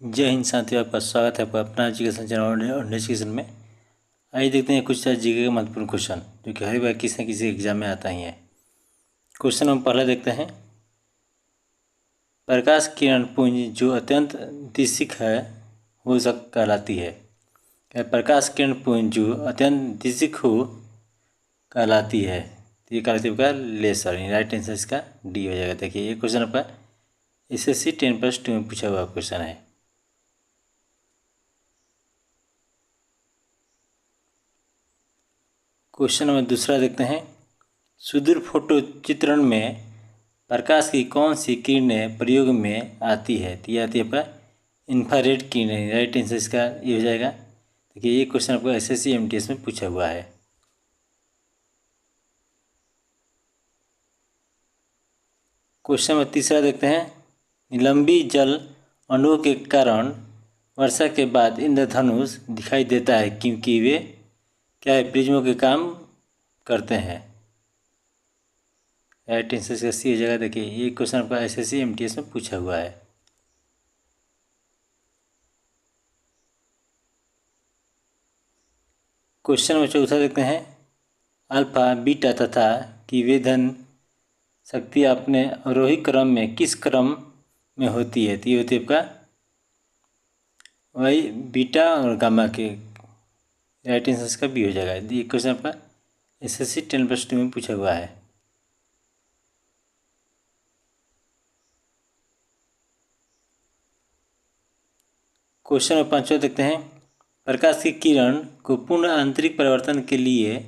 जय हिंद साथियों, आपका स्वागत है आपका अपना एजुकेशन चैनल और एजुकेशन में। आइए देखते हैं कुछ जीके का महत्वपूर्ण क्वेश्चन जो कि हर बार किसी न किसी एग्जाम में आता ही है। क्वेश्चन हम पहले देखते हैं। प्रकाश किरण पुंज जो अत्यंत दिशिक है वो सब कहलाती है। प्रकाश किरण पुंज जो अत्यंत दिशिक हो कहलाती है, तो ये कहलाती है लेसर। राइट आंसर इसका डी हो जाएगा। देखिए ये क्वेश्चन आपका SSC 10+2 में पूछा हुआ क्वेश्चन है। क्वेश्चन नंबर दूसरा देखते हैं। सुदूर फोटो चित्रण में प्रकाश की कौन सी किरणें प्रयोग में आती है? तो ये आती है आपका इंफ्रारेड किरणें। राइट आंसर इसका ये हो जाएगा। देखिए ये क्वेश्चन आपको SSC MTS में पूछा हुआ है। क्वेश्चन नंबर तीसरा देखते हैं। निलंबी जल अणुओं के कारण वर्षा के बाद इंद्रधनुष दिखाई देता है क्योंकि वे क्या है, प्रिज्मों के काम करते हैं। राइट आंसर इसका सी हो जाएगा। देखिए ये क्वेश्चन आपका SSC MTS में पूछा हुआ है। क्वेश्चन नंबर चौथा देखते हैं। अल्फा बीटा तथा की वेधन शक्ति अपने आरोही क्रम में किस क्रम में होती है? तो ये होती है आपका वही बीटा और गामा के। राइट आंसर इसका बी हो जाएगा। ये क्वेश्चन आपका SSC 10+2 में पूछा हुआ है। क्वेश्चन नंबर पाँचवा देखते हैं। प्रकाश की किरण को पूर्ण आंतरिक परिवर्तन के लिए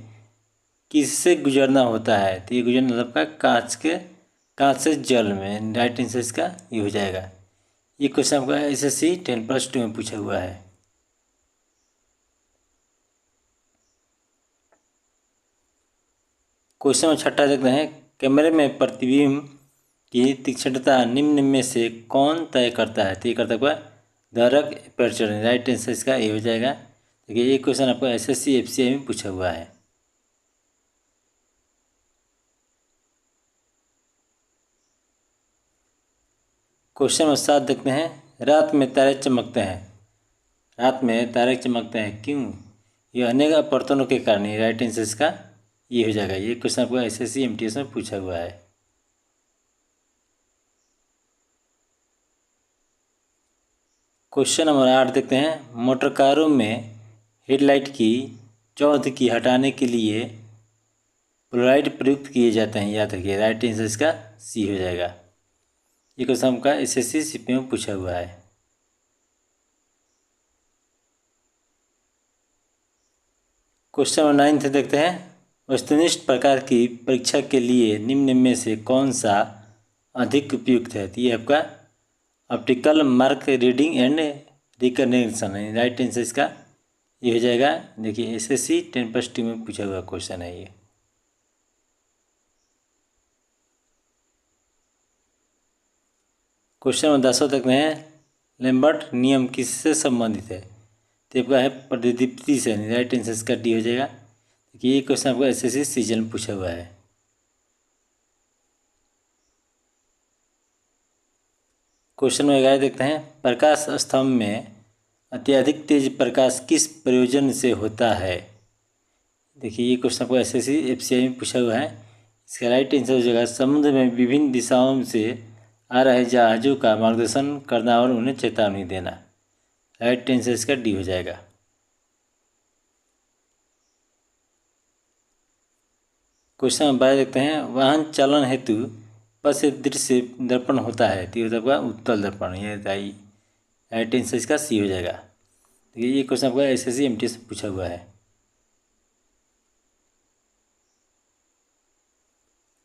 किससे गुजरना होता है? तो ये गुजरना मतलब का कांच से जल में। राइट आंसर इसका ये हो जाएगा। ये क्वेश्चन आपका SSC 10+2 में पूछा हुआ है। क्वेश्चन नंबर छठा देखते हैं। कैमरे में प्रतिबिंब की तीक्ष्णता निम्न में से कौन तय करता है? तो ये करता है धारक एपर्चर। राइट आंसर इसका ये हो जाएगा। देखिए ये क्वेश्चन आपको SSC FCI में पूछा हुआ है। क्वेश्चन नंबर 7 देखते हैं। रात में तारे चमकते हैं। रात में तारे चमकते हैं क्यों? ये अनेक अपवर्तनों के कारण। राइट आंसर इसका ये हो जाएगा। ये क्वेश्चन आपको SSC MTS में पूछा हुआ है। क्वेश्चन नंबर 8 देखते हैं। मोटर कारों में हेडलाइट की चौध की हटाने के लिए फ्लोराइड प्रयुक्त किए जाते हैं, याद रखिए। राइट आंसर इसका सी हो जाएगा। ये क्वेश्चन आपका SSC CP में पूछा हुआ है। क्वेश्चन नंबर 9 देखते हैं। वस्तुनिष्ठ प्रकार की परीक्षा के लिए निम्न में से कौन सा अधिक उपयुक्त है? तो ये आपका optical mark reading and recognition है। राइट आंसर इसका ये हो जाएगा। देखिए SSC 10+2 में पूछा हुआ क्वेश्चन है ये। क्वेश्चन नंबर 10 देखते हैं। लैम्बर्ट नियम किससे संबंधित है? तो आपका है प्रतिदीप्ति से। राइट आंसर इसका डी हो जाएगा। देखिए ये क्वेश्चन आपका SSC सीजन में पूछा हुआ है। क्वेश्चन नंबर 11 देखते हैं। प्रकाश स्तंभ में अत्यधिक तेज प्रकाश किस प्रयोजन से होता है? देखिए ये क्वेश्चन आपको SSC FCI में पूछा हुआ है। इसका राइट आंसर हो जाएगा समुद्र में विभिन्न दिशाओं से आ रहे जहाज़ों का मार्गदर्शन करना और उन्हें चेतावनी देना। राइट आंसर इसका डी हो जाएगा। क्वेश्चन नंबर 12 देखते हैं। वाहन चालन हेतु पथ दृश्य दर्पण होता है, तो ये होता है उत्तल दर्पण। ये राइट आंसर इसका सी हो जाएगा। देखिए ये क्वेश्चन आपका SSC MTS में पूछा हुआ है।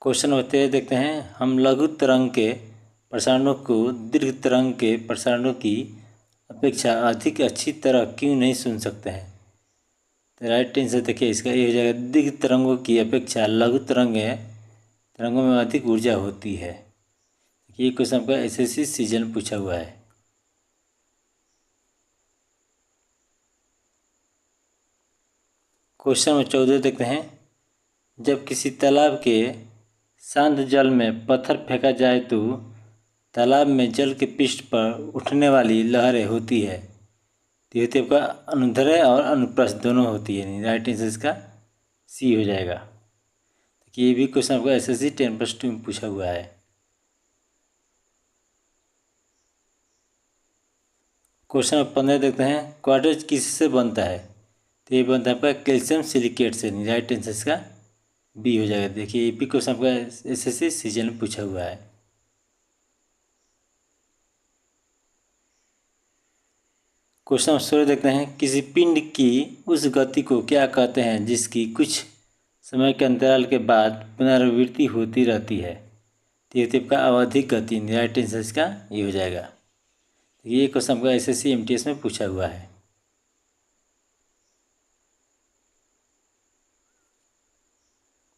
क्वेश्चन नंबर 13 देखते हैं। हम लघु तरंग के प्रसारणों को दीर्घ तरंग के प्रसारणों की अपेक्षा अधिक अच्छी तरह क्यों नहीं सुन सकते हैं? तो राइट आंसर देखिए इसका ये हो जाएगा। दीर्घ तरंगों की अपेक्षा लघु तरंगों में अधिक ऊर्जा होती है। ये क्वेश्चन आपका SSC सीजन में पूछा हुआ है। क्वेश्चन नंबर 14 देखते हैं। जब किसी तालाब के शांत जल में पत्थर फेंका जाए तो तालाब में जल के पृष्ठ पर उठने वाली लहरें होती है। तो ये होती है आपका अनुदैर्ध्य और अनुप्रस्थ दोनों होती है। राइट आंसर इसका सी हो जाएगा। देखिए ये भी क्वेश्चन आपका SSC 10+2 में पूछा हुआ है। क्वेश्चन नंबर 15 देखते हैं, क्वार्ट्ज किससे बनता है? तो ये बनता है आपका कैल्शियम सिलिकेट से। राइट आंसर इसका बी हो जाएगा। देखिए ये भी क्वेश्चन आपका SSC सीजन में पूछा हुआ है। क्वेश्चन नंबर 16 देखते हैं, किसी पिंड की उस गति को क्या कहते हैं जिसकी कुछ समय के अंतराल के बाद पुनरावृत्ति होती रहती है? तो ये होती है आपका आवधिक गति। राइट आंसर इसका ये हो जाएगा। ये क्वेश्चन आपका SSC MTS में पूछा हुआ है।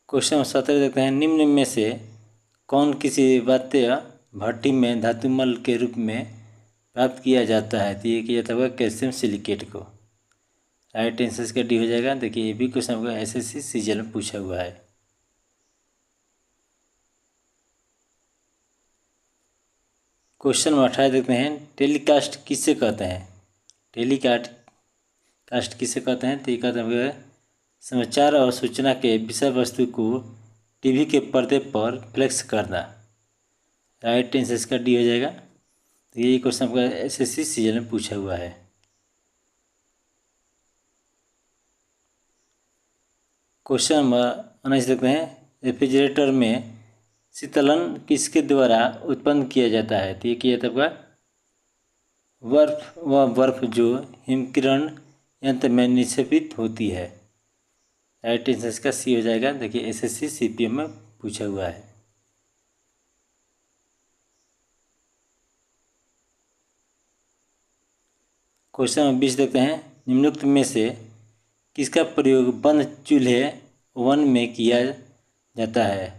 क्वेश्चन 17 देखते हैं, निम्न में से कौन किसी वात्य भट्टी में धातुमल के रूप में प्राप्त किया जाता है? तो ये किया जाता है कैल्शियम सिलिकेट को। राइट आंसर इसका डी हो जाएगा। देखिए ये भी क्वेश्चन आपका SSC सीजन में पूछा हुआ है। क्वेश्चन 18 देखते हैं, टेलीकास्ट किससे कहते हैं? टेलीकास्ट किससे कहते हैं? तो ये कहते हैं समाचार और सूचना के विषय वस्तु को टीवी के पर्दे पर फ्लैश करना। राइट आंसर इसका डी हो जाएगा। तो ये क्वेश्चन आपका SSC सीजन में पूछा हुआ है। क्वेश्चन नंबर 19 देखते हैं, रेफ्रिजरेटर में शीतलन किसके द्वारा उत्पन्न किया जाता है? तो ये किया जाता है बर्फ जो हिमकिरण यंत्र में निक्षेपित होती है। राइट आंसर इसका सी हो जाएगा। देखिए SSC CPM में पूछा हुआ है। क्वेश्चन नंबर 20 देखते हैं, निम्नलिखित में से किसका प्रयोग बंद चूल्हे ओवन में किया जाता है?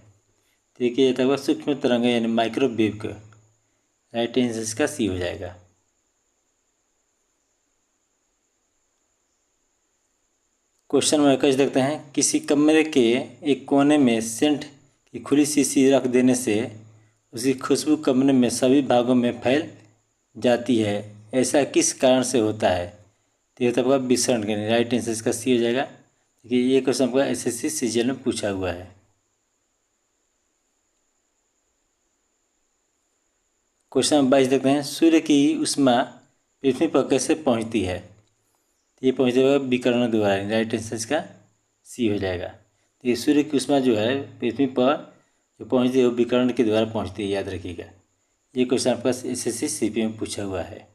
तो ये किया जाता है सूक्ष्म तरंग यानी माइक्रोवेव का। राइट आंसर इसका सी हो जाएगा। क्वेश्चन नंबर 21 देखते हैं, किसी कमरे के एक कोने में सेंट की खुली शीशी रख देने से उसकी खुशबू कमरे में सभी भागों में फैल जाती है, ऐसा किस कारण से होता है? तो ये होता है विसरण के। राइट आंसर इसका सी हो जाएगा। देखिए ये क्वेश्चन आपका SSC सीजन में पूछा हुआ है। क्वेश्चन नंबर 22 देखते हैं, सूर्य की ऊष्मा पृथ्वी पर कैसे पहुंचती है? तो ये पहुंचते हुए विकिरण द्वारा। राइट आंसर इसका सी हो जाएगा। तो ये सूर्य की ऊष्मा जो है पृथ्वी पर जो पहुंचती है वो विकिरण के द्वारा पहुंचती है, याद रखिएगा। ये क्वेश्चन आपका SSC CPM में पूछा हुआ है।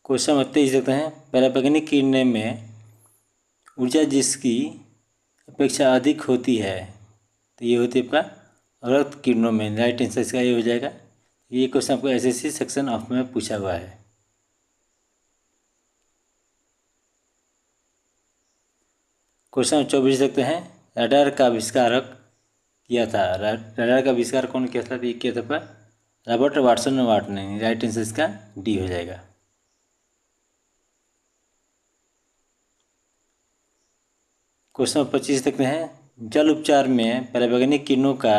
क्वेश्चन नंबर 23 देखते हैं, पराबैंगनी किरणें में ऊर्जा जिसकी अपेक्षा अधिक होती है, तो ये होती है आपका रक्त किरणों में। राइट आंसर इसका ये हो जाएगा। ये क्वेश्चन आपको SSC सेक्शन ऑफ में पूछा हुआ है। क्वेश्चन 24 देखते हैं, रडार का आविष्कारक किया था। रडार का आविष्कार कौन किया था? तो ये किया था आपका रॉबर्ट वाटसन वाट ने। राइट आंसर इसका डी हो जाएगा। क्वेश्चन 25 देखते हैं, जल उपचार में पराबैंगनी किरणों का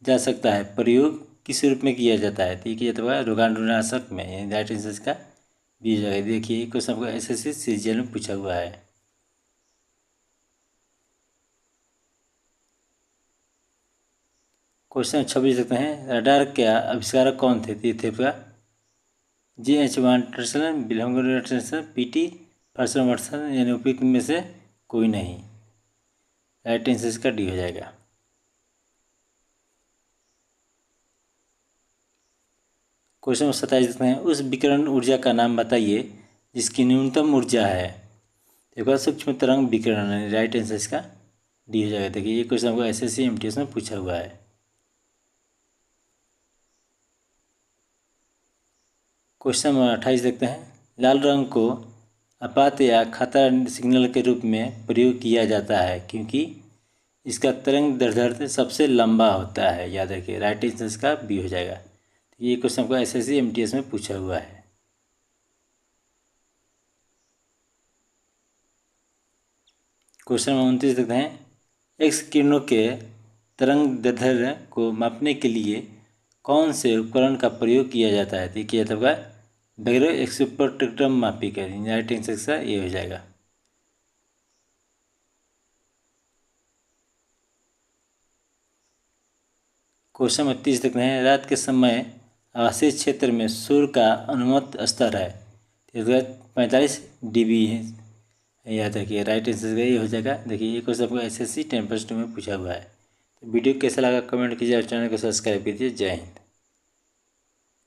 जा सकता है प्रयोग किस रूप में किया जाता है? तो ये किया जाता है रोगाणुनाशक में। राइट आंसर इसका बी हो जाएगा। देखिए क्वेश्चन आपको SSC सीजन में पूछा हुआ है। क्वेश्चन 26 देखते हैं, रडार के आविष्कारक कौन थे? तो ये थे आपका J.H. Watson, Wilhelm Watson, P.T. फर्सन वाटसन, यानी उपयुक्त में से कोई नहीं। राइट आंसर इसका डी हो जाएगा। क्वेश्चन 27 देखते हैं, उस विकिरण ऊर्जा का नाम बताइए जिसकी न्यूनतम ऊर्जा है। देखो सूक्ष्म तरंग विकिरण है। राइट आंसर इसका डी हो जाएगा। देखिए ये क्वेश्चन आपको SSC MTS में पूछा हुआ है। क्वेश्चन नंबर 28 देखते हैं, लाल रंग को आपात या खतरा सिग्नल के रूप में प्रयोग किया जाता है क्योंकि इसका तरंग दैर्ध्य सबसे लंबा होता है, याद रखिए। राइट आंसर इसका बी हो जाएगा। ये क्वेश्चन आपको SSC MTS में पूछा हुआ है। क्वेश्चन नंबर 29 देखते हैं, एक्स किरणों के तरंग दैर्ध्य को मापने के लिए कौन से उपकरण का प्रयोग किया जाता है? तो किया जाता होगा डेग्रो एक्सपेक्ट्रोस्पेक्ट्रम मापिका। राइट आंसर का ये हो जाएगा। क्वेश्चन 32 देखते हैं। रात के समय आवासीय क्षेत्र में सूर्य का अनुमत स्तर है 45 dB है, याद रखिए। राइट आंसर ये हो जाएगा। देखिए ये क्वेश्चन आपको SSC 10+2 में पूछा हुआ है। तो वीडियो कैसा लगा कमेंट कीजिए और चैनल को सब्सक्राइब कीजिए। जय हिंद।